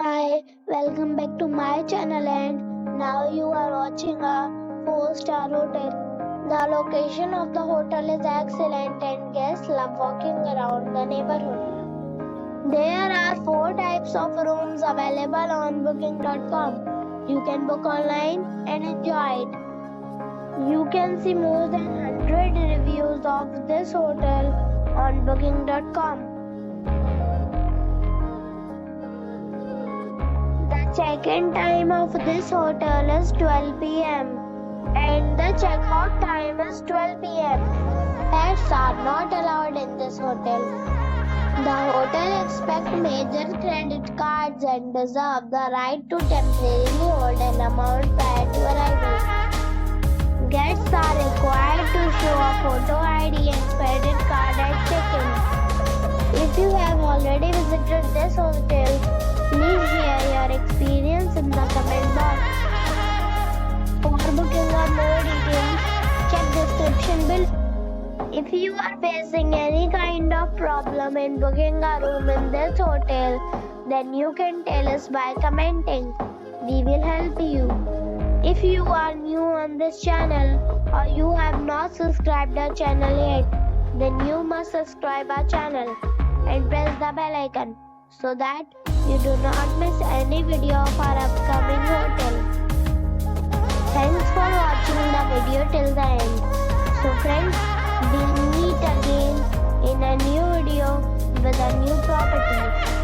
Hi, welcome back to my channel and now you are watching a 4-star hotel. The location of the hotel is excellent and guests love walking around the neighborhood. There are 4 types of rooms available on booking.com. You can book online and enjoy it. You can see more than 100 reviews of this hotel on booking.com. The check-in time of this hotel is 12 p.m. and the check-out time is 12 p.m. Pets are not allowed in this hotel. The hotel accepts major credit cards and reserves the right to temporarily hold an amount prior to arrival. Guests are required to show a photo ID and credit card at check-in. If you have already visited this hotel, please share your experience in the comment box. For booking or more details, check description below. If you are facing any kind of problem in booking a room in this hotel, then you can tell us by commenting. We will help you. If you are new on this channel or you have not subscribed our channel yet, then you must subscribe our channel and press the bell icon so that you do not miss any video of our upcoming hotel. Thanks for watching the video till the end. So friends, we'll meet again in a new video with a new property.